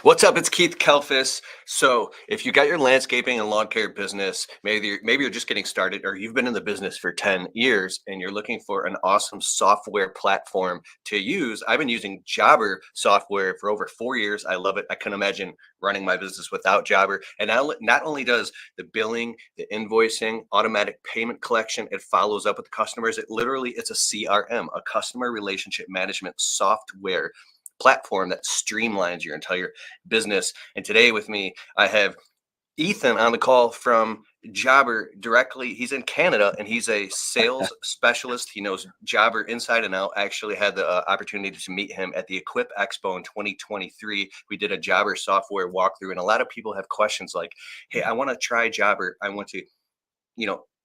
What's up? It's Keith Kelfis. So, if you got your landscaping and lawn care business, maybe you're just getting started, or you've been in the business for 10 years and you're looking for an awesome software platform to use. I've been using Jobber software for over 4 years. I love it. I couldn't imagine running my business without Jobber. And not only does the billing, the invoicing, automatic payment collection, it follows up with customers. It's a CRM, a customer relationship management software platform that streamlines your entire business. And today with me, I have Ethan on the call from Jobber directly. He's in Canada and he's a sales specialist. He knows Jobber inside and out. I actually had the opportunity to meet him at the Equip Expo in 2023. We did a Jobber software walkthrough, and a lot of people have questions like, hey, I want to try Jobber. I want to,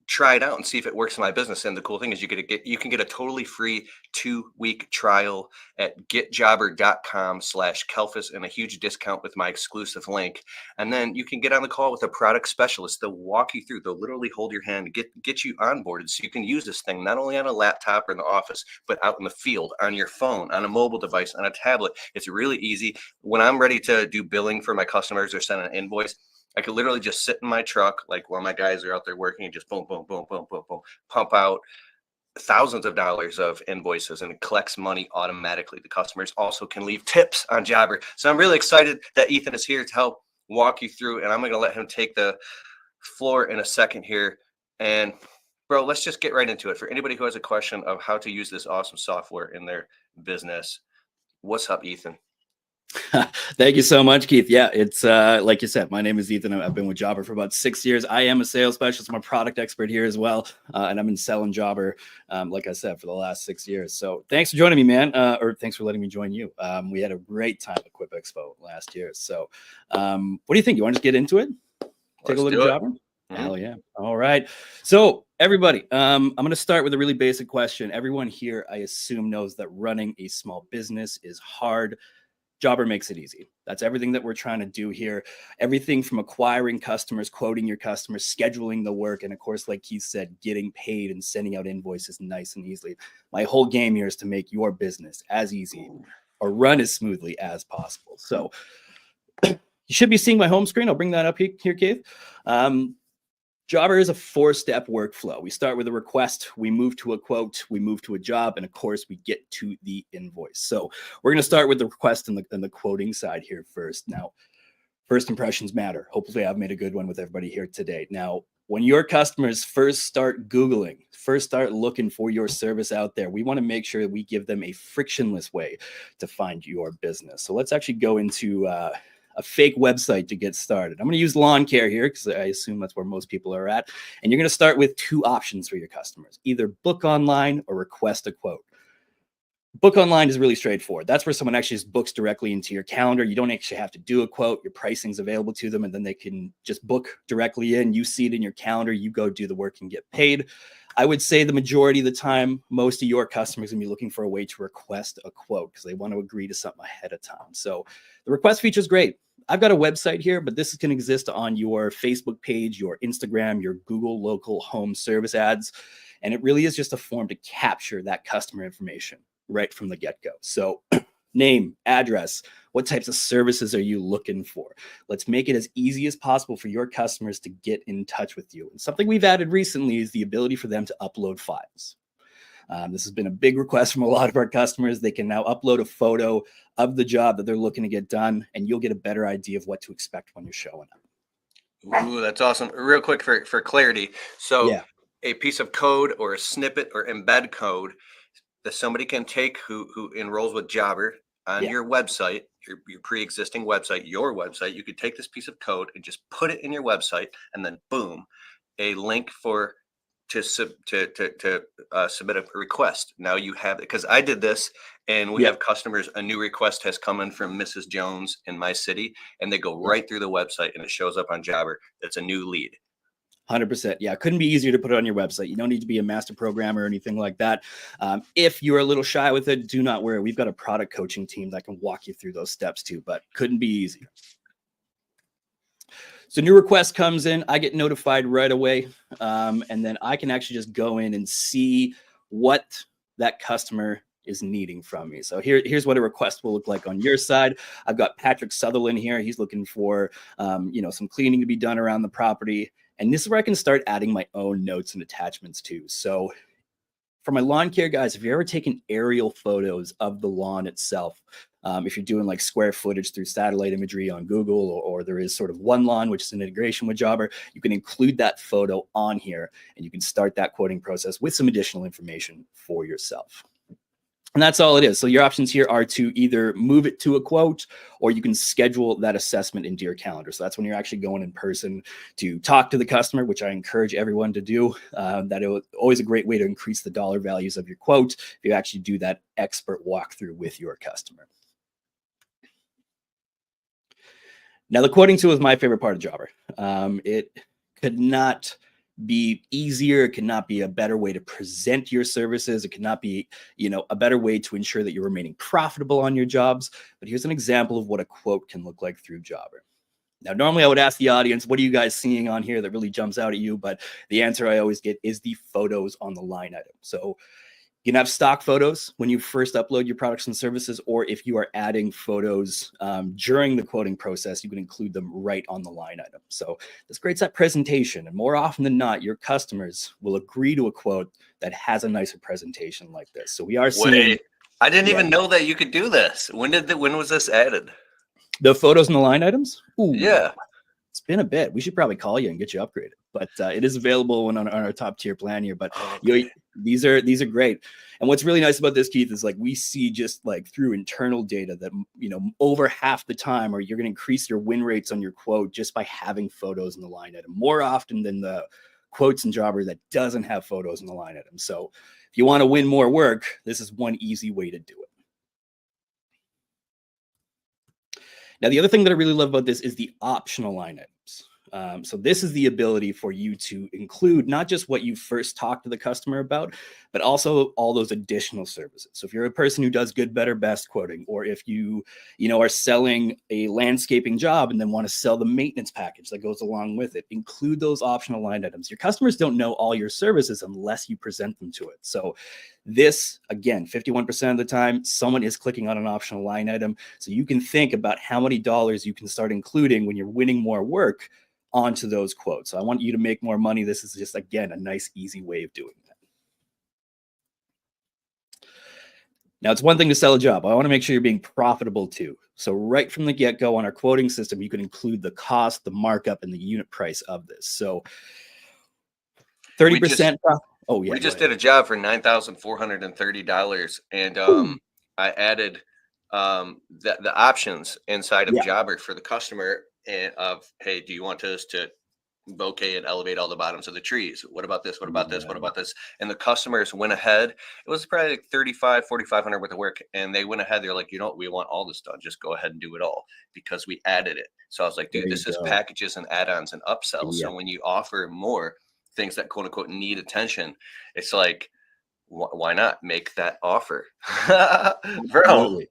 try it out and see if it works in my business. And the cool thing is you can get a totally free 2-week trial at getjobber.com/Kelfis and a huge discount with my exclusive link. And then you can get on the call with a product specialist. They'll walk you through, they'll literally hold your hand, get you onboarded so you can use this thing not only on a laptop or in the office, but out in the field, on your phone, on a mobile device, on a tablet. It's really easy. When I'm ready to do billing for my customers or send an invoice, I could literally just sit in my truck, like while my guys are out there working, and just boom, boom, boom, boom, boom, boom, pump out thousands of dollars of invoices, and it collects money automatically. The customers also can leave tips on Jobber. So I'm really excited that Ethan is here to help walk you through, and I'm going to let him take the floor in a second here. And bro, let's just get right into it. For anybody who has a question of how to use this awesome software in their business, what's up, Ethan? Thank you so much, Keith. Yeah, it's like you said, my name is Ethan. I've been with Jobber for about 6 years. I am a sales specialist. I'm a product expert here as well. And I've been selling Jobber, like I said, for the last 6 years. So thanks for joining me, man. Or thanks for letting me join you. We had a great time at Equip Expo last year. So what do you think? You want to just get into it? Take a look at Jobber? Mm-hmm. Hell yeah. All right. So everybody, I'm going to start with a really basic question. Everyone here, I assume, knows that running a small business is hard. Jobber makes it easy. That's everything that we're trying to do here. Everything from acquiring customers, quoting your customers, scheduling the work, and of course, like Keith said, getting paid and sending out invoices nice and easily. My whole game here is to make your business as easy or run as smoothly as possible. So you should be seeing my home screen. I'll bring that up here, Keith. Jobber is a 4-step workflow. We start with a request, we move to a quote, we move to a job, and of course, we get to the invoice. So we're going to start with the request and the quoting side here first. Now, first impressions matter. Hopefully, I've made a good one with everybody here today. Now, when your customers first start Googling, first start looking for your service out there, we want to make sure that we give them a frictionless way to find your business. So let's actually go into a fake website to get started. I'm going to use lawn care here because I assume that's where most people are at. And you're going to start with 2 options for your customers, either book online or request a quote. Book online is really straightforward. That's where someone actually just books directly into your calendar. You don't actually have to do a quote. Your pricing's available to them, and then they can just book directly in. You see it in your calendar. You go do the work and get paid. I would say the majority of the time, most of your customers are going to be looking for a way to request a quote because they want to agree to something ahead of time. So the request feature is great. I've got a website here, but this can exist on your Facebook page, your Instagram, your Google local home service ads. And it really is just a form to capture that customer information right from the get-go. So name, address, what types of services are you looking for? Let's make it as easy as possible for your customers to get in touch with you. And something we've added recently is the ability for them to upload files. This has been a big request from a lot of our customers. They can now upload a photo of the job that they're looking to get done, and you'll get a better idea of what to expect when you're showing up. Ooh, that's awesome. Real quick for clarity. So a piece of code or a snippet or embed code that somebody can take who enrolls with Jobber on your website, your pre-existing website, your website, you could take this piece of code and just put it in your website, and then boom, a link to submit a request. Now you have it, because I did this, and we have customers. A new request has come in from Mrs. Jones in my city, and they go right through the website, and it shows up on Jobber. That's a new lead. 100%. Yeah, it couldn't be easier to put it on your website. You don't need to be a master programmer or anything like that. If you're a little shy with it, do not worry. We've got a product coaching team that can walk you through those steps too, but couldn't be easier. So new request comes in, I get notified right away. And then I can actually just go in and see what that customer is needing from me. So here's what a request will look like on your side. I've got Patrick Sutherland here. He's looking for, some cleaning to be done around the property. And this is where I can start adding my own notes and attachments too. So for my lawn care guys, if you're ever taking aerial photos of the lawn itself, if you're doing like square footage through satellite imagery on Google, or there is sort of one lawn, which is an integration with Jobber, you can include that photo on here and you can start that quoting process with some additional information for yourself. And that's all it is. So your options here are to either move it to a quote, or you can schedule that assessment into your calendar. So that's when you're actually going in person to talk to the customer, which I encourage everyone to do. That is always a great way to increase the dollar values of your quote if you actually do that expert walkthrough with your customer. Now, the quoting tool is my favorite part of Jobber. It could not be easier. It cannot be a better way to present your services. It cannot be, a better way to ensure that you're remaining profitable on your jobs. But here's an example of what a quote can look like through Jobber. Now, normally I would ask the audience, what are you guys seeing on here that really jumps out at you? But the answer I always get is the photos on the line item. So you can have stock photos when you first upload your products and services, or if you are adding photos during the quoting process, you can include them right on the line item. So this creates that presentation. And more often than not, your customers will agree to a quote that has a nicer presentation like this. So we are seeing. Wait, I didn't even know that you could do this. When was this added? The photos and the line items? Ooh, yeah. It's been a bit. We should probably call you and get you upgraded, but it is available on our top tier plan here. But these are great. And what's really nice about this, Keith, is like we see just like through internal data that over half the time, or you're going to increase your win rates on your quote just by having photos in the line item more often than the quotes in Jobber that doesn't have photos in the line item. So if you want to win more work, this is one easy way to do it. Now, the other thing that I really love about this is the optional line items. So this is the ability for you to include not just what you first talked to the customer about, but also all those additional services. So if you're a person who does good, better, best quoting, or if you are selling a landscaping job and then want to sell the maintenance package that goes along with it, include those optional line items. Your customers don't know all your services unless you present them to it. So this, again, 51% of the time, someone is clicking on an optional line item. So you can think about how many dollars you can start including when you're winning more work onto those quotes. So I want you to make more money. This is just, again, a nice, easy way of doing that. Now, it's one thing to sell a job. I want to make sure you're being profitable too. So right from the get-go on our quoting system, you can include the cost, the markup, and the unit price of this. So 30%. We just did a job for $9,430, and I added the options inside of Jobber for the customer, and hey, do you want us to bouquet and elevate all the bottoms of the trees? What about this? What about this? What about this? And the customers went ahead. It was probably like $4,500 worth of work, and they went ahead. They're like, we want all this done. Just go ahead and do it all because we added it. So I was like, dude, this is packages and add-ons and upsells. So when you offer more things that quote unquote need attention, it's like, why not make that offer? Bro.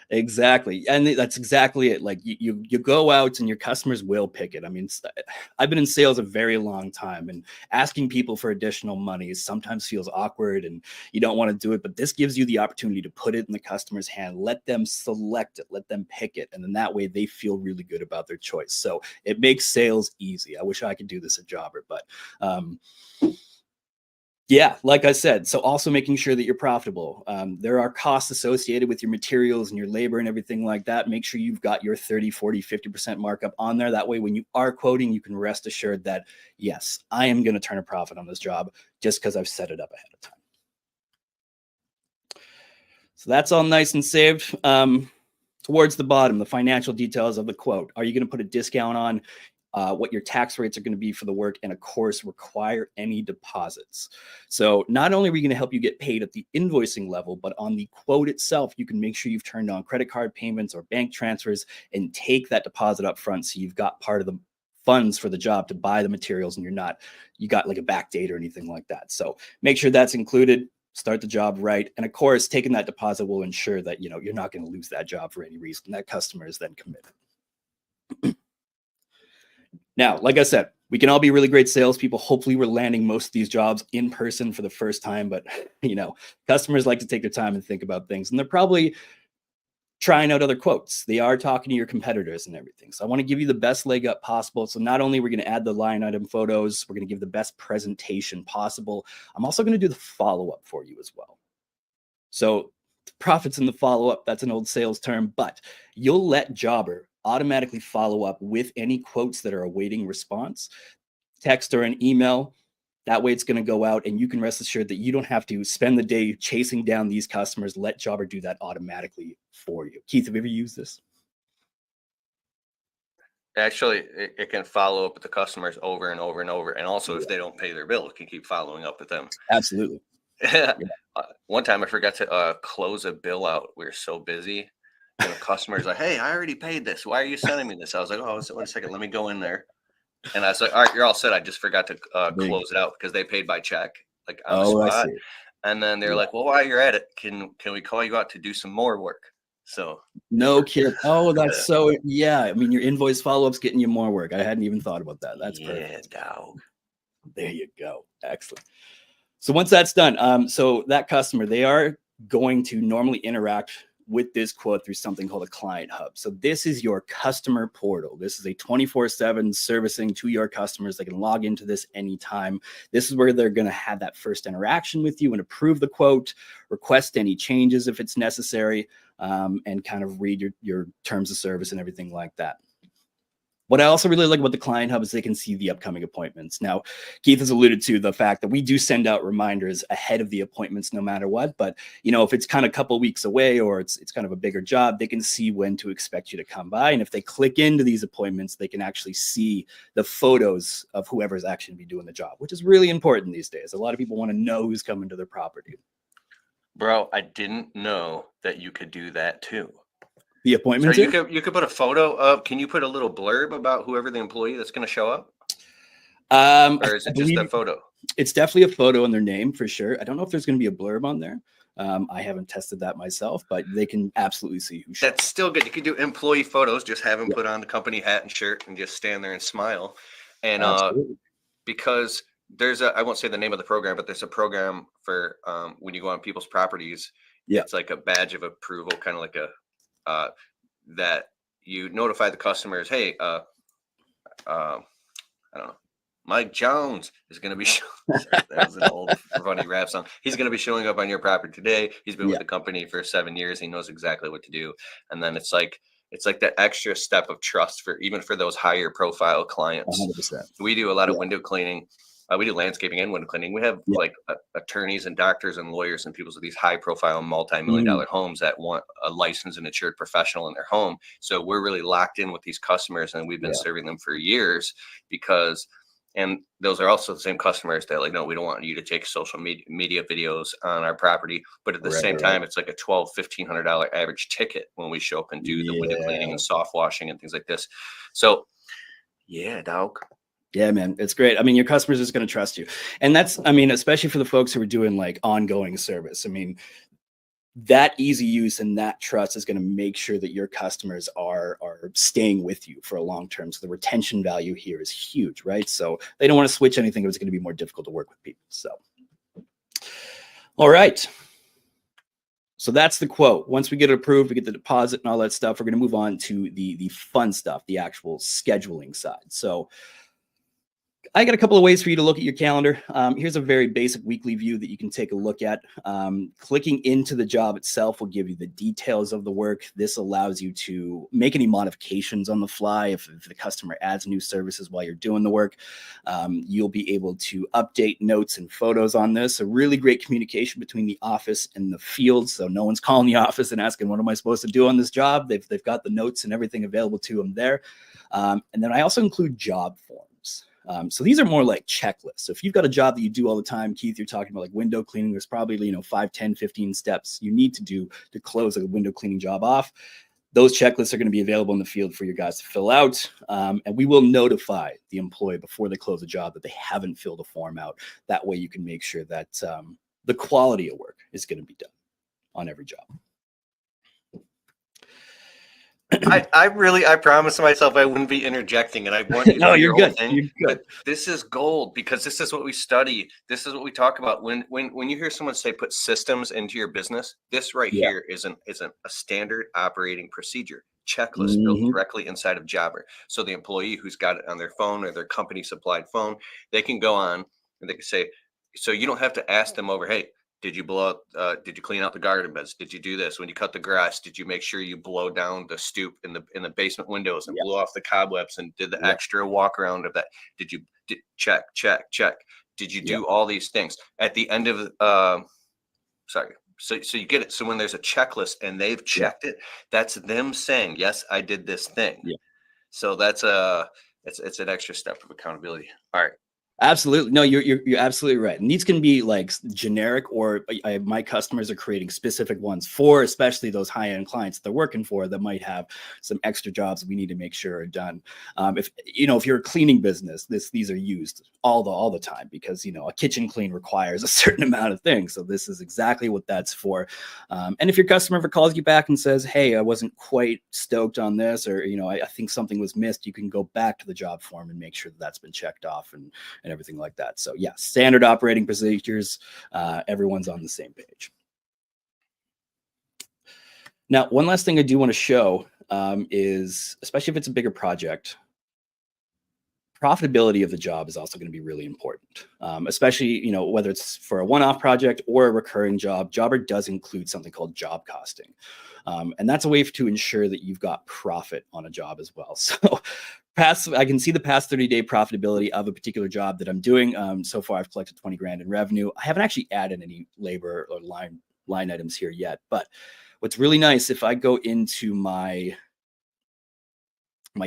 Exactly. And that's exactly it. Like you go out and your customers will pick it. I mean, I've been in sales a very long time, and asking people for additional money sometimes feels awkward and you don't want to do it. But this gives you the opportunity to put it in the customer's hand, let them select it, let them pick it. And then that way they feel really good about their choice. So it makes sales easy. I wish I could do this at Jobber, but yeah, like I said, so also making sure that you're profitable. There are costs associated with your materials and your labor and everything like that. Make sure you've got your 30, 40, 50% markup on there. That way, when you are quoting, you can rest assured that, yes, I am going to turn a profit on this job just because I've set it up ahead of time. So that's all nice and saved. Towards the bottom, the financial details of the quote. Are you going to put a discount on? What your tax rates are going to be for the work, and of course, require any deposits. So not only are we going to help you get paid at the invoicing level, but on the quote itself, you can make sure you've turned on credit card payments or bank transfers and take that deposit up front. So you've got part of the funds for the job to buy the materials, and you got like a back date or anything like that. So make sure that's included. Start the job right. And of course, taking that deposit will ensure that, you're not going to lose that job for any reason. That customer is then committed. Now, like I said, we can all be really great salespeople. Hopefully we're landing most of these jobs in person for the first time, but customers like to take their time and think about things, and they're probably trying out other quotes. They are talking to your competitors and everything. So I want to give you the best leg up possible. So not only we're going to add the line item photos, we're going to give the best presentation possible. I'm also going to do the follow-up for you as well. So profits in the follow-up, that's an old sales term, but you'll let Jobber automatically follow up with any quotes that are awaiting response, text or an email. That way it's going to go out, and you can rest assured that you don't have to spend the day chasing down these customers. Let Jobber do that automatically for you. Keith, have you ever used this? Actually, it can follow up with the customers over and over and over. And also, if they don't pay their bill, it can keep following up with them. Absolutely. One time I forgot to close a bill out. We were so busy. And the customer's like, hey, I already paid this. Why are you sending me this? I was like, oh, wait a second. Let me go in there. And I was like, all right, you're all set. I just forgot to close it out because they paid by check, like on the spot. I see. And then they're like, well, while you're at it, can we call you out to do some more work? So no kid. Oh, that's so, yeah. I mean, your invoice follow-up's getting you more work. I hadn't even thought about that. That's perfect. Dog. There you go. Excellent. So once that's done, so that customer, they are going to normally interact with this quote through something called a client hub. So this is your customer portal. This is a 24/7 servicing to your customers. They can log into this anytime. This is where they're going to have that first interaction with you and approve the quote, request any changes if it's necessary, and kind of read your terms of service and everything like that. What I also really like about the client hub is they can see the upcoming appointments. Now, Keith has alluded to the fact that we do send out reminders ahead of the appointments no matter what. But, if it's kind of a couple of weeks away or it's kind of a bigger job, they can see when to expect you to come by. And if they click into these appointments, they can actually see the photos of whoever's actually be doing the job, which is really important these days. A lot of people want to know who's coming to their property. Bro, I didn't know that you could do that too. The appointment. So you could put a photo up. Can you put a little blurb about whoever the employee that's going to show up? Or is it just a photo? It's definitely a photo and their name for sure. I don't know if there's going to be a blurb on there. I haven't tested that myself, but they can absolutely see who. That's still good. You could do employee photos. Just have them put on the company hat and shirt and just stand there and smile. And because there's I won't say the name of the program, but there's a program for when you go on people's properties. Yeah, it's like a badge of approval, kind of like a that you notify the customers, hey, I don't know, Mike Jones is going to be that was an old funny rap song. He's going to be showing up on your property today. He's been with the company for 7 years. He knows exactly what to do. And then it's like that extra step of trust for even for those higher profile clients. 100%. We do a lot of window cleaning. We do landscaping and window cleaning. We have like attorneys and doctors and lawyers and people with these high profile multi-million-dollar homes that want a licensed and insured professional in their home. So we're really locked in with these customers, and we've been serving them for years and those are also the same customers that like, no, we don't want you to take social media videos on our property. But at the same time, it's like a $1,200-$1,500 average ticket when we show up and do the window cleaning and soft washing and things like this. So yeah, dog. Yeah, man, it's great. I mean, your customers is going to trust you. And that's, I mean, especially for the folks who are doing like ongoing service. I mean, that easy use and that trust is going to make sure that your customers are staying with you for a long term. So the retention value here is huge, right? So they don't want to switch anything. It's going to be more difficult to work with people. So, all right. So that's the quote. Once we get it approved, we get the deposit and all that stuff, we're going to move on to the fun stuff, the actual scheduling side. So I got a couple of ways for you to look at your calendar. Here's a very basic weekly view that you can take a look at. Clicking into the job itself will give you the details of the work. This allows you to make any modifications on the fly. If the customer adds new services while you're doing the work, you'll be able to update notes and photos on this. A really great communication between the office and the field. So no one's calling the office and asking, what am I supposed to do on this job? They've got the notes and everything available to them there. And then I also include job forms. So these are more like checklists. So if you've got a job that you do all the time, Keith, you're talking about like window cleaning, there's probably, 5, 10, 15 steps you need to do to close a window cleaning job off. Those checklists are going to be available in the field for you guys to fill out. And we will notify the employee before they close a job that they haven't filled a form out. That way you can make sure that the quality of work is going to be done on every job. I promised myself I wouldn't be interjecting, and I want you to No, do you're your whole good. thing. You're good. But this is gold because this is what we study. This is what we talk about. When you hear someone say put systems into your business, this right Yeah. here isn't a standard operating procedure checklist built Hmm. directly inside of Jobber. So the employee who's got it on their phone or their company supplied phone, they can go on and they can say, so you don't have to ask them over, hey, did you blow out, did you clean out the garden beds? Did you do this when you cut the grass? Did you make sure you blow down the stoop in the basement windows and Yeah. blew off the cobwebs and did the Yeah. extra walk around of that? Check, check, check? Did you Yeah. do all these things at the end of sorry. So you get it. So when there's a checklist and they've Yeah. checked it, that's them saying, yes, I did this thing. Yeah. So it's an extra step of accountability. All right. Absolutely. No, you're absolutely right. And these can be like generic, or my customers are creating specific ones for especially those high end clients they're working for that might have some extra jobs that we need to make sure are done. If you're a cleaning business, these are used all the time because a kitchen clean requires a certain amount of things. So this is exactly what that's for. And if your customer ever calls you back and says, "Hey, I wasn't quite stoked on this," or I think something was missed, you can go back to the job form and make sure that that's been checked off and everything like that. So yeah, standard operating procedures, everyone's on the same page. Now, one last thing I do want to show is, especially if it's a bigger project, profitability of the job is also going to be really important, especially whether it's for a one-off project or a recurring job. Jobber does include something called job costing, and that's a way to ensure that you've got profit on a job as well. So I can see the past 30-day profitability of a particular job that I'm doing. So far I've collected 20 grand in revenue. I haven't actually added any labor or line items here yet, but what's really nice, if I go into my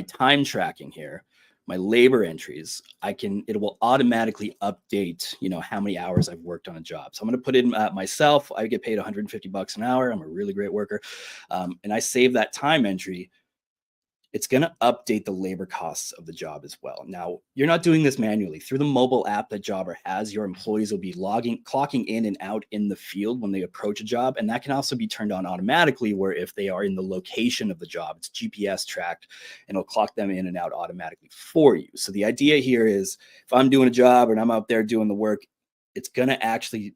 time tracking here, my labor entries, it will automatically update, how many hours I've worked on a job. So I'm going to put in myself. I get paid $150 an hour. I'm a really great worker. And I save that time entry. It's going to update the labor costs of the job as well. Now, you're not doing this manually. Through the mobile app that Jobber has, your employees will be clocking in and out in the field when they approach a job. And that can also be turned on automatically, where if they are in the location of the job, it's GPS tracked and it'll clock them in and out automatically for you. So the idea here is, if I'm doing a job and I'm out there doing the work, it's going to actually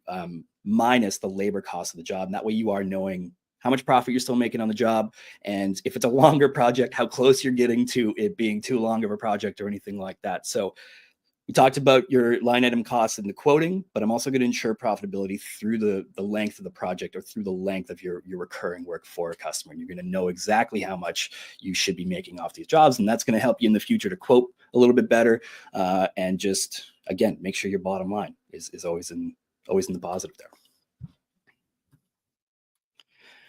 minus the labor cost of the job. And that way you are knowing how much profit you're still making on the job. And if it's a longer project, how close you're getting to it being too long of a project or anything like that. So we talked about your line item costs and the quoting, but I'm also going to ensure profitability through the length of the project, or through the length of your recurring work for a customer. And you're going to know exactly how much you should be making off these jobs. And that's going to help you in the future to quote a little bit better. And just, again, make sure your bottom line is always in the positive there.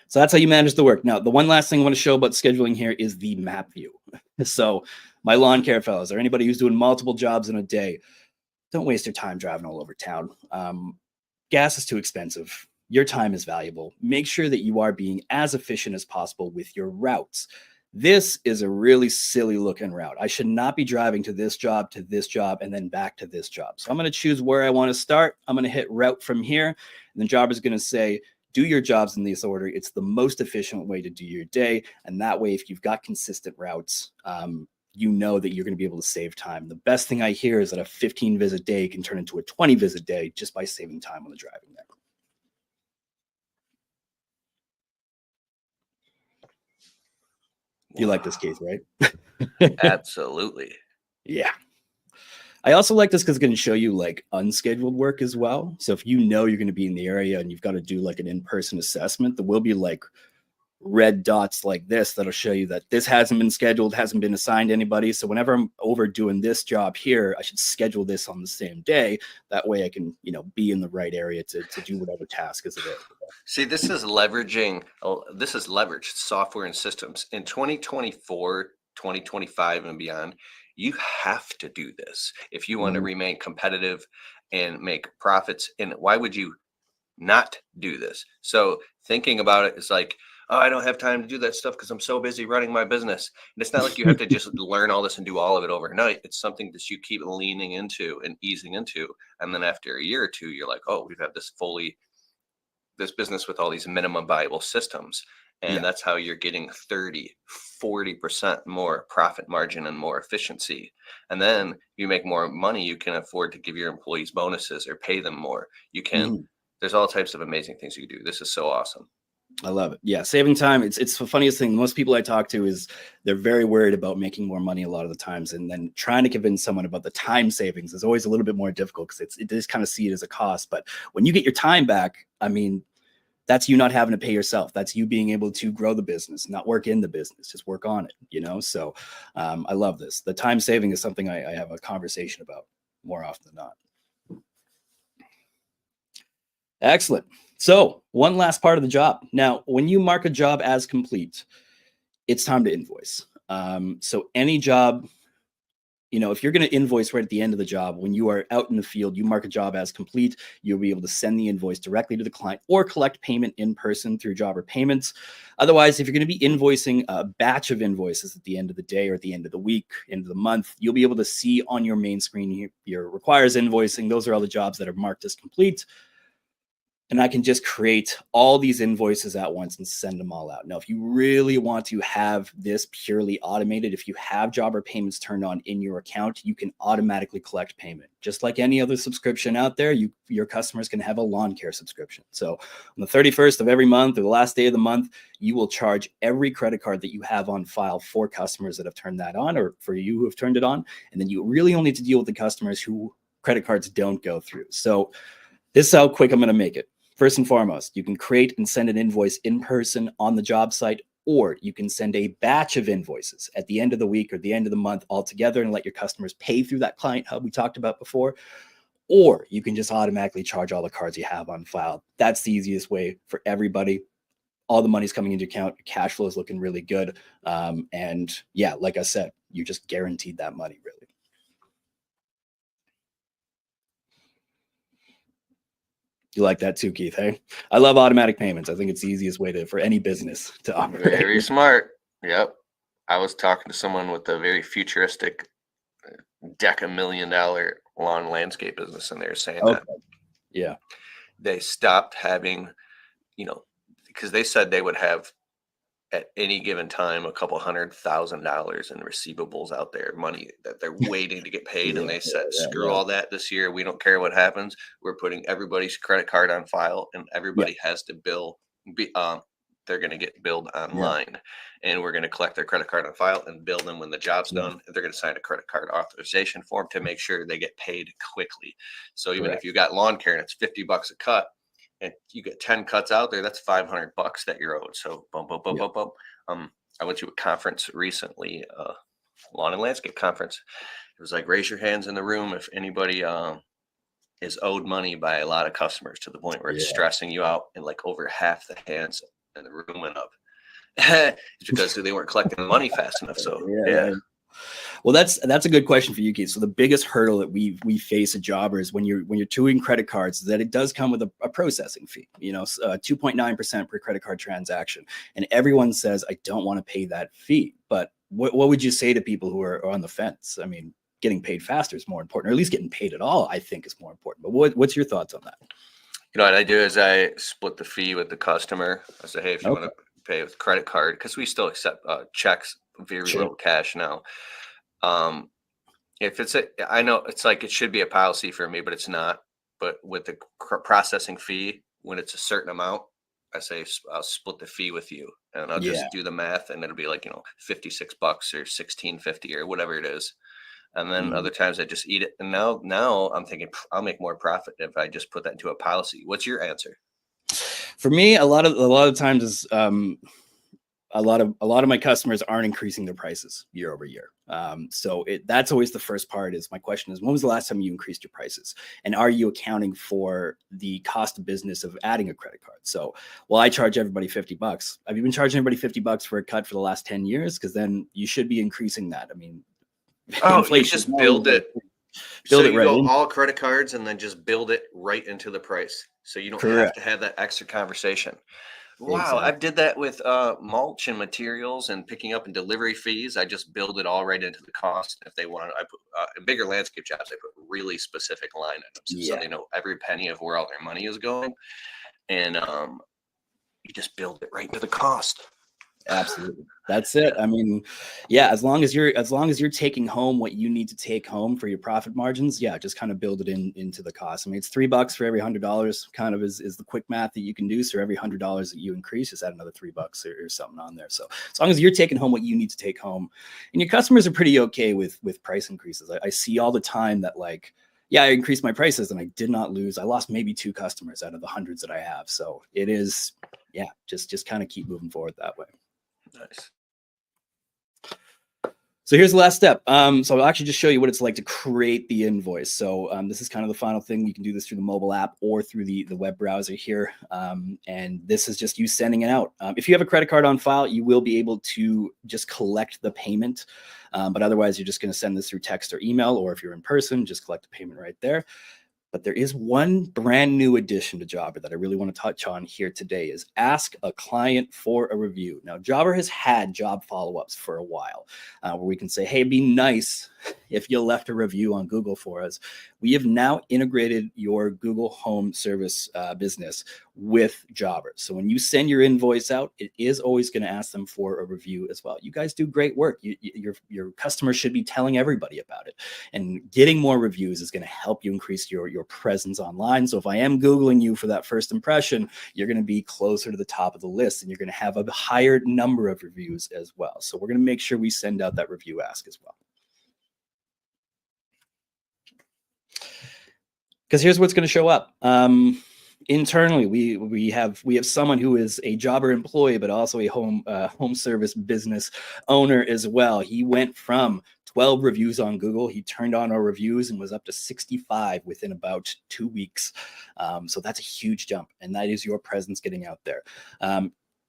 So that's how you manage the work. Now, the one last thing I want to show about scheduling here is the map view. So my lawn care fellows, or anybody who's doing multiple jobs in a day, don't waste your time driving all over town. Gas is too expensive. Your time is valuable. Make sure that you are being as efficient as possible with your routes. This is a really silly looking route. I should not be driving to this job, and then back to this job. So I'm going to choose where I want to start. I'm going to hit route from here. And the Jobber is going to say, do your jobs in this order. It's the most efficient way to do your day. And that way, if you've got consistent routes, you know that you're going to be able to save time. The best thing I hear is that a 15 visit day can turn into a 20 visit day just by saving time on the driving there. You like this, Keith, right? Absolutely. Yeah. I also like this because it's going to show you like unscheduled work as well. So if you know you're going to be in the area and you've got to do like an in-person assessment, there will be like red dots like this that'll show you that this hasn't been scheduled, hasn't been assigned to anybody. So whenever I'm over doing this job here, I should schedule this on the same day. That way I can, be in the right area to do whatever task is available. See, this is leveraged software and systems in 2024, 2025 and beyond. You have to do this if you want to remain competitive and make profits. And why would you not do this? So thinking about it is like, oh, I don't have time to do that stuff because I'm so busy running my business. And it's not like you have to just learn all this and do all of it overnight. It's something that you keep leaning into and easing into. And then after a year or two, you're like, oh, we've had this business with all these minimum viable systems. And that's how you're getting 30-40% more profit margin and more efficiency. And then you make more money, you can afford to give your employees bonuses or pay them more. You can, Mhm. there's all types of amazing things you can do. This is so awesome. I love it. Yeah, saving time. It's the funniest thing. Most people I talk to is they're very worried about making more money a lot of the times, and then trying to convince someone about the time savings is always a little bit more difficult because it just kind of see it as a cost. But when you get your time back, I mean, that's you not having to pay yourself. That's you being able to grow the business, not work in the business, just work on it. So I love this. The time saving is something I have a conversation about more often than not. Excellent. So, one last part of the job. Now, when you mark a job as complete, it's time to invoice. So, any job, if you're going to invoice right at the end of the job, when you are out in the field, you mark a job as complete, you'll be able to send the invoice directly to the client or collect payment in person through Jobber Payments. Otherwise, if you're going to be invoicing a batch of invoices at the end of the day or at the end of the week, end of the month, you'll be able to see on your main screen your requires invoicing. Those are all the jobs that are marked as complete. And I can just create all these invoices at once and send them all out. Now, if you really want to have this purely automated, if you have Jobber Payments turned on in your account, you can automatically collect payment. Just like any other subscription out there, your customers can have a lawn care subscription. So on the 31st of every month or the last day of the month, you will charge every credit card that you have on file for customers that have turned that on, or for you who have turned it on. And then you really only need to deal with the customers who credit cards don't go through. So this is how quick I'm going to make it. First and foremost, you can create and send an invoice in person on the job site, or you can send a batch of invoices at the end of the week or the end of the month all together and let your customers pay through that client hub we talked about before. Or you can just automatically charge all the cards you have on file. That's the easiest way for everybody. All the money's coming into your account. Your cash flow is looking really good. And yeah, like I said, you just guaranteed that money, really. You like that too, Keith? Hey, I love automatic payments. I think it's the easiest way for any business to operate. Very smart. Yep. I was talking to someone with a very futuristic $10 million lawn landscape business, and they were saying that Yeah, they stopped having, because they said they would have at any given time a couple $100,000 in receivables out there, money that they're waiting to get paid. And they said, screw all that this year. We don't care what happens. We're putting everybody's credit card on file, and everybody has to bill. They're going to get billed online, and we're going to collect their credit card on file and bill them when the job's done. They're going to sign a credit card authorization form to make sure they get paid quickly. So even if you got lawn care and it's $50 a cut, and you get 10 cuts out there, that's $500 that you're owed. So bump. I went to a conference recently, lawn and landscape conference. It was like, raise your hands in the room if anybody is owed money by a lot of customers, to the point where it's stressing you out. And like over half the hands in the room went up. It's because they weren't collecting the money fast enough. So Well, that's a good question for you, Keith. So the biggest hurdle that we face at Jobbers when you're doing credit cards is that it does come with a processing fee. 2.9% per credit card transaction, and everyone says, I don't want to pay that fee. But what would you say to people who are on the fence? I mean, getting paid faster is more important, or at least getting paid at all, I think, is more important. But what's your thoughts on that? What I do is I split the fee with the customer. I say, hey, if you want to pay with credit card, because we still accept checks, very little cash now. If I know it's like, it should be a policy for me, but it's not. But with the processing fee, when it's a certain amount, I say I'll split the fee with you, and I'll just do the math, and it'll be like, $56 or $16.50 or whatever it is. And then other times I just eat it. And now I'm thinking I'll make more profit if I just put that into a policy. What's your answer? For me, a lot of times is a lot of my customers aren't increasing their prices year over year. So that's always the first part. Is my question is, when was the last time you increased your prices? And are you accounting for the cost of business of adding a credit card? So, I charge everybody $50. Have you been charging everybody $50 for a cut for the last 10 years? Because then you should be increasing that. I mean, you just build it. So you right go in. all credit cards and then just build it right into the price. So you don't have to have that extra conversation. Wow. Exactly. I did that with mulch and materials and picking up and delivery fees. I just build it all right into the cost. If they want, I put in bigger landscape jobs, I put really specific line items so they know every penny of where all their money is going. And You just build it right into the cost. Absolutely. That's it. I mean, yeah, as long as you're taking home what you need to take home for your profit margins, yeah, just kind of build it into the cost. I mean, it's $3 for every $100 kind of is the quick math that you can do. So every $100 that you increase, just add another $3 or something on there. So as long as you're taking home what you need to take home, and your customers are pretty okay with price increases. I see all the time that, like, yeah, I increased my prices and I did not lose. I lost maybe 2 customers out of the hundreds that I have. So it is, yeah, just kind of keep moving forward that way. Nice. So here's the last step. So I'll actually just show you what it's like to create the invoice. So this is kind of the final thing. You can do this through the mobile app or through the web browser here. And this is just you sending it out. If you have a credit card on file, you will be able to just collect the payment. But otherwise, you're just going to send this through text or email, or if you're in person, just collect the payment right there. But there is one brand new addition to Jobber that I really want to touch on here today, is ask a client for a review. Now, Jobber has had job follow-ups for a while, where we can say, hey, it'd be nice if you left a review on Google for us. We have now integrated your Google Home Service business with Jobber. So when you send your invoice out, it is always going to ask them for a review as well. You guys do great work. Your customers should be telling everybody about it. And getting more reviews is going to help you increase your presence online. So if I am Googling you for that first impression, you're going to be closer to the top of the list, and you're going to have a higher number of reviews as well. So we're going to make sure we send out that review ask as well. Because here's what's going to show up. Internally, we have someone who is a Jobber employee, but also a home service business owner as well. He went from 12 reviews on Google. He turned on our reviews and was up to 65 within about 2 weeks. So that's a huge jump, and that is your presence getting out there.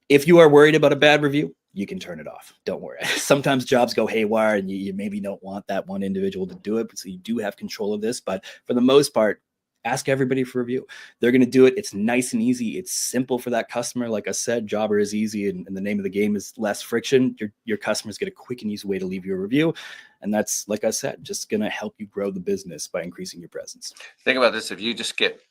If you are worried about a bad review, you can turn it off. Don't worry. Sometimes jobs go haywire, and you maybe don't want that one individual to do it, so you do have control of this. But for the most part, ask everybody for a review. They're going to do it. It's nice and easy. It's simple for that customer. Like I said, Jobber is easy, and the name of the game is less friction. Your customers get a quick and easy way to leave you a review. And that's, like I said, just going to help you grow the business by increasing your presence. Think about this. If you just get,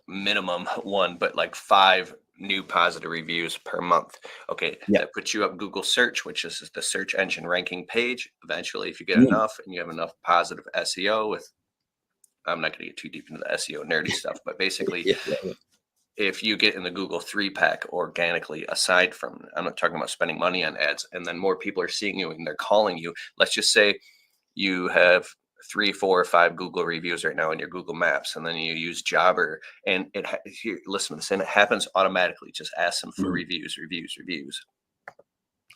minimum 1, but like 5 new positive reviews per month. Okay. Yeah. That puts you up Google search, which is the search engine ranking page. Eventually, if you get enough and you have enough positive SEO with, I'm not going to get too deep into the SEO nerdy stuff, but basically, if you get in the Google 3-pack organically, aside from, I'm not talking about spending money on ads, and then more people are seeing you and they're calling you. Let's just say you have 3, 4, or 5 Google reviews right now in your Google Maps, and then you use Jobber, and here, listen to this, and it happens automatically. Just ask them for reviews.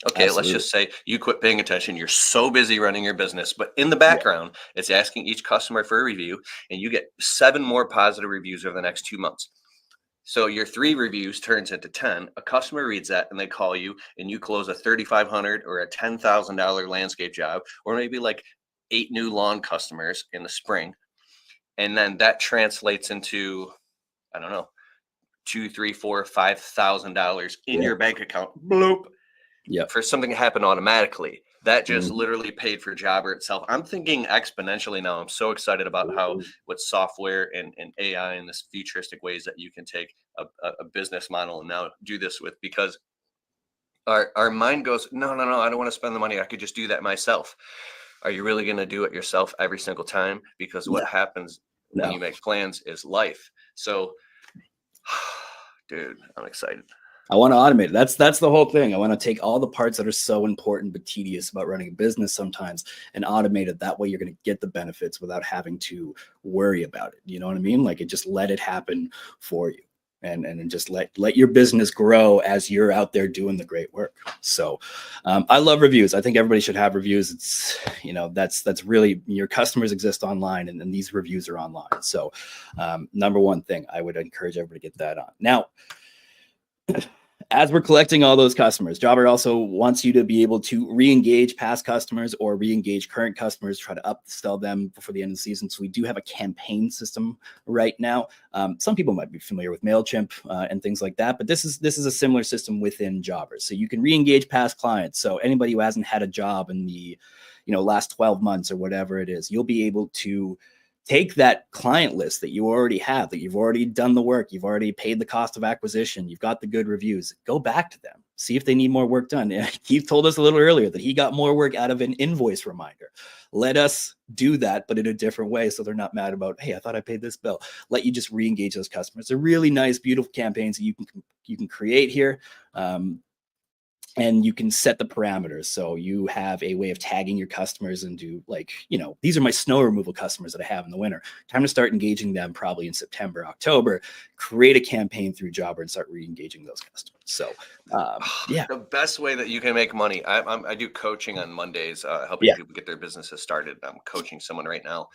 Okay, Absolutely. let's just say you quit paying attention. You're so busy running your business, but in the background, it's asking each customer for a review, and you get 7 more positive reviews over the next 2 months. So your 3 reviews turns into 10. A customer reads that and they call you, and you close a $3,500 or a $10,000 landscape job, or maybe like 8 new lawn customers in the spring. And then that translates into, I don't know, $2,000, $3,000, $4,000, $5,000 in your bank account. Bloop. Yeah. For something to happen automatically. That just literally paid for Jobber itself. I'm thinking exponentially now. I'm so excited about how with software and AI and this futuristic ways that you can take a business model and now do this with, because our mind goes, no, I don't want to spend the money. I could just do that myself. Are you really going to do it yourself every single time? Because what happens when you make plans is life. So, dude, I'm excited. I want to automate it. That's the whole thing. I want to take all the parts that are so important but tedious about running a business sometimes and automate it. That way you're going to get the benefits without having to worry about it. You know what I mean? Like, it just let it happen for you. And just let your business grow as you're out there doing the great work. So I love reviews. I think everybody should have reviews. It's, that's really, your customers exist online, and these reviews are online. So number one thing, I would encourage everybody to get that on. Now, as we're collecting all those customers, Jobber also wants you to be able to re-engage past customers or re-engage current customers, try to upsell them before the end of the season. So we do have a campaign system right now. Some people might be familiar with MailChimp and things like that, but this is a similar system within Jobber. So you can re-engage past clients. So anybody who hasn't had a job in the last 12 months or whatever it is, you'll be able to take that client list that you already have, that you've already done the work, you've already paid the cost of acquisition, you've got the good reviews, go back to them, see if they need more work done. Keith told us a little earlier that he got more work out of an invoice reminder. Let us do that, but in a different way, so they're not mad about, hey, I thought I paid this bill. Let you just re-engage those customers. They're really nice, beautiful campaigns that you can create here. And you can set the parameters. So you have a way of tagging your customers and do, like, these are my snow removal customers that I have in the winter. Time to start engaging them probably in September, October. Create a campaign through Jobber and start re-engaging those customers. So yeah. The best way that you can make money. I do coaching on Mondays, helping people get their businesses started. I'm coaching someone right now.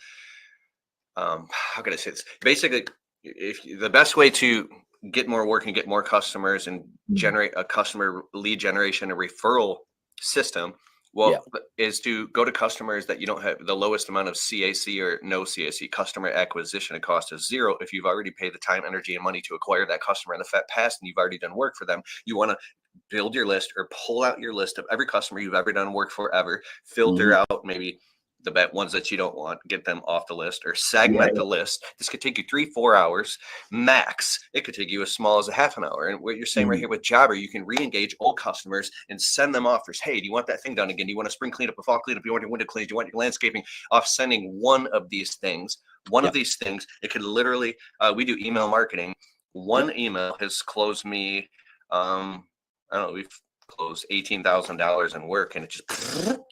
How can I say this? Basically, the best way to get more work and get more customers and generate a customer lead generation, a referral system, is to go to customers that you don't have the lowest amount of CAC or no CAC. Customer acquisition cost is 0. If you've already paid the time, energy, and money to acquire that customer in the past, and you've already done work for them, you want to build your list or pull out your list of every customer you've ever done work for ever, filter out maybe the ones that you don't want, get them off the list, or segment the list. This could take you 3-4 hours max. It could take you as small as a half an hour. And what you're saying right here with Jobber, you can re-engage old customers and send them offers. Hey, do you want that thing done again? Do you want a spring cleanup, a fall cleanup? Do you want your window cleaned? Do you want your landscaping? Off sending one of these things. Of these things, it could literally, we do email marketing. One email has closed me, I don't know, we've closed $18,000 in work, and it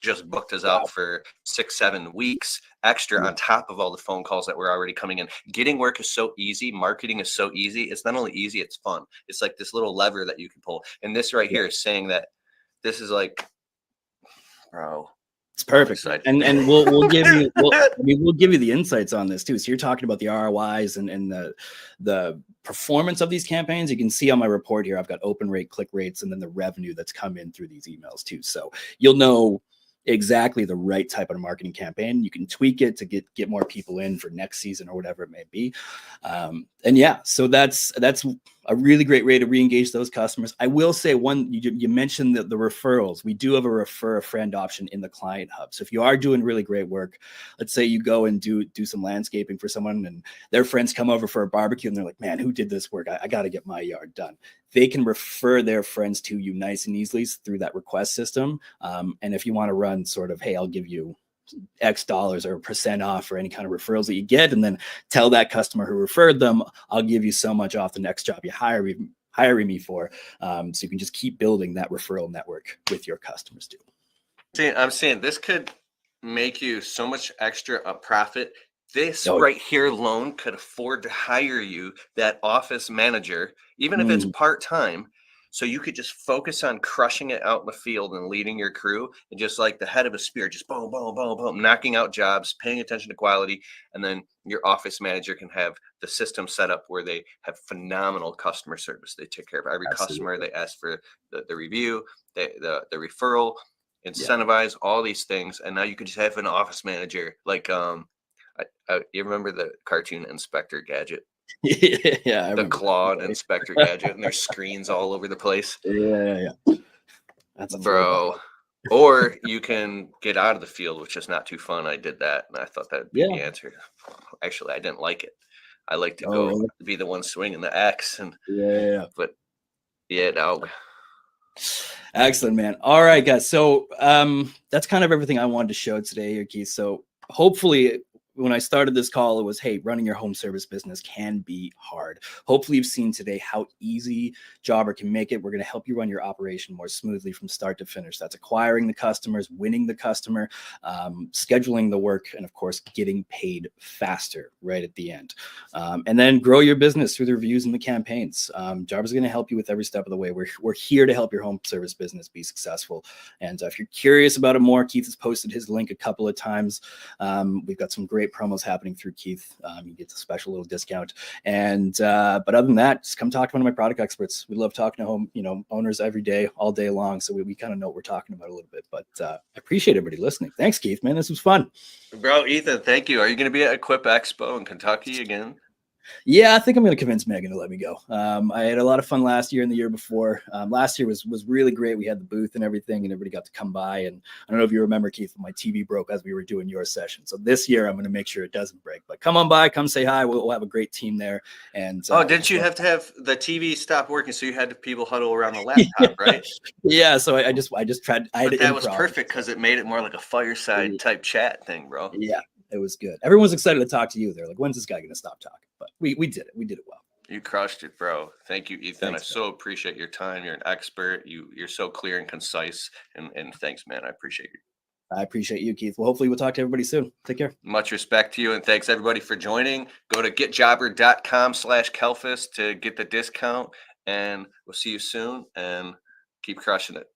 just booked us out for 6-7 weeks extra on top of all the phone calls that were already coming in. Getting work is so easy. Marketing is so easy. It's not only easy, it's fun. It's like this little lever that you can pull. And this right here is saying that this is like, bro, it's perfect. And we'll give you we'll give you the insights on this too. So you're talking about the ROIs and the performance of these campaigns. You can see on my report here, I've got open rate, click rates, and then the revenue that's come in through these emails too. So you'll know exactly the right type of marketing campaign. You can tweak it to get more people in for next season or whatever it may be. And yeah, so that's a really great way to re-engage those customers. I will say you mentioned the referrals. We do have a refer a friend option in the client hub. So if you are doing really great work, let's say you go and do some landscaping for someone and their friends come over for a barbecue and they're like, man, who did this work? I got to get my yard done. They can refer their friends to you nice and easily through that request system. And if you want to run sort of, hey, I'll give you X dollars or % off for any kind of referrals that you get, and then tell that customer who referred them, I'll give you so much off the next job you hiring me for. So you can just keep building that referral network with your customers too. I'm saying this could make you so much extra profit. This right here alone could afford to hire you that office manager, even if it's part-time. So you could just focus on crushing it out in the field and leading your crew, and just like the head of a spear, just boom, boom, boom, boom, knocking out jobs, paying attention to quality. And then your office manager can have the system set up where they have phenomenal customer service. They take care of every customer. They ask for the review, the referral, incentivize all these things. And now you could just have an office manager. Like, you remember the cartoon Inspector Gadget? Yeah, the Claude Inspector Gadget, and there's screens all over the place. Yeah. That's bro. Or you can get out of the field, which is not too fun. I did that, and I thought that'd be the answer. Actually, I didn't like it. I like to go be the one swinging the axe, and but no. Excellent, man. All right, guys. So that's kind of everything I wanted to show today here, Keith. So hopefully, when I started this call, it was, hey, running your home service business can be hard. Hopefully you've seen today how easy Jobber can make it. We're going to help you run your operation more smoothly from start to finish. That's acquiring the customers, winning the customer, scheduling the work, and of course, getting paid faster right at the end. And then grow your business through the reviews and the campaigns. Jobber's going to help you with every step of the way. We're here to help your home service business be successful. And if you're curious about it more, Keith has posted his link a couple of times. We've got some great promos happening through Keith. You get a special little discount. And but other than that, just come talk to one of my product experts. We love talking to home, owners every day, all day long. So we kind of know what we're talking about a little bit. But I appreciate everybody listening. Thanks, Keith, man. This was fun. Bro, Ethan, thank you. Are you going to be at Equip Expo in Kentucky again? Yeah, I think I'm going to convince Megan to let me go. I had a lot of fun last year and the year before. Last year was really great. We had the booth and everything, and everybody got to come by. And I don't know if you remember, Keith, my TV broke as we were doing your session. So this year, I'm going to make sure it doesn't break. But come on by, come say hi. We'll have a great team there. And Oh, didn't just you love- have to have the TV stop working so you had the people huddle around the laptop, right? yeah. So I just tried. I had But to that was improv. perfect because it made it more like a fireside type chat thing, bro. Yeah, it was good. Everyone was excited to talk to you. They're like, "When's this guy going to stop talking?" But we did it. We did it well. You crushed it, bro. Thank you, Ethan. Thanks, I so appreciate your time. You're an expert. You're so clear and concise. And thanks, man. I appreciate you. I appreciate you, Keith. Well, hopefully we'll talk to everybody soon. Take care. Much respect to you, and thanks everybody for joining. Go to getjobber.com/Kelfis to get the discount, and we'll see you soon, and keep crushing it.